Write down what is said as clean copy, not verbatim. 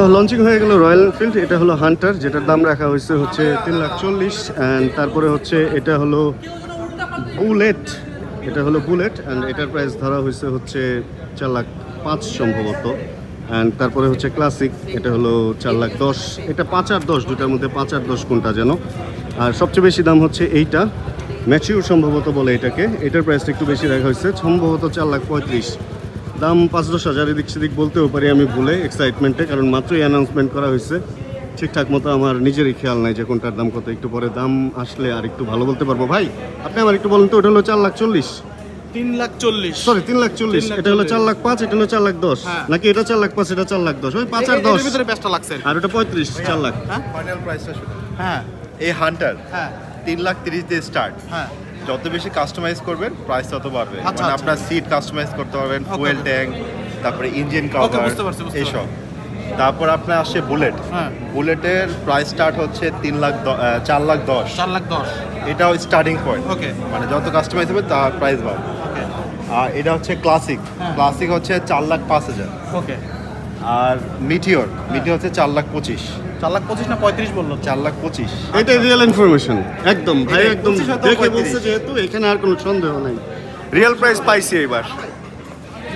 Launching হয়ে গেল royal Enfield. এটা হলো হান্টার, যেটার দাম রাখা হয়েছে হচ্ছে 3,40,000। অ্যান্ড তারপরে হচ্ছে এটা হলো বুলেট। এটা হলো বুলেট অ্যান্ড এটার প্রাইস ধরা হয়েছে হচ্ছে 4,05,000 সম্ভবত। অ্যান্ড তারপরে হচ্ছে ক্লাসিক, এটা হলো 4,10,000। এটা 5 আর 10, দুটার মধ্যে 5 আর 10 কোনটা যেন। আর সবচেয়ে বেশি দাম হচ্ছে এইটা, ম্যাচিউর সম্ভবত বলে এটাকে। এটার প্রাইসটা একটু বেশি রাখা হয়েছে, সম্ভবত 4,35,000। দাম 5-10 হাজার এদিক সেদিক বলতেও পারি আমি ভুলে এক্সাইটমেন্টে, কারণ মাত্রই অ্যানাউন্সমেন্ট করা হয়েছে। ঠিকঠাক মতো আমার নিজেরই খেয়াল নাই যে কোনটার দাম কত। একটু পরে দাম আসলে আর একটু ভালো বলতে পারবো। ভাই আপনি আমার একটু বলেন তো, ওটা হলো 4,40,000, 3,40,000 সরি 3,40,000। এটা হলো 4,05,000, এটা হলো 4,10,000, নাকি এটা 4,05,000 এটা 4,10,000? ওই 5 আর 10 এর ভিতরে বেস্টটা লাগছে আর ওটা 35, 4 লাখ। ফাইনাল প্রাইসটা শুনুন। হ্যাঁ এই হান্টার হ্যাঁ 3,30,000 দিয়ে স্টার্ট। হ্যাঁ যত বেশি কাস্টমাইজ করবেন প্রাইস তত বাড়বে। আচ্ছা, মানে আচ্ছা। আপনার সিট কাস্টমাইজ করতে পারবেন, Okay, ফুয়েল okay. ট্যাঙ্ক, তারপরে ইঞ্জিন Okay, কভার, বুঝতে পারছি, বুঝতে এইসব। তারপর আপনার আসছে বুলেট। হ্যাঁ বুলেটের প্রাইস স্টার্ট হচ্ছে 4,10,000। 4,10,000 এটাও স্টার্টিং পয়েন্ট। ওকে মানে যত কাস্টমাইজ হবে তার প্রাইস বাড়বে। ওকে আর এটা হচ্ছে ক্লাসিক। হ্যাঁ। ক্লাসিক হচ্ছে 4,05,000। ওকে আর মিটিওর হচ্ছে 4,25,000। 4,25,000 না 35 বললো 4,25,000। এটাই রিয়েল ইনফরমেশন একদম ভাই, এটা একদম 25 হয়তো দেখে 35 বলছে যেহেতু, এখানে আর কোনো সন্দেহ নাই। রিয়েল প্রাইস পাইছি এবার।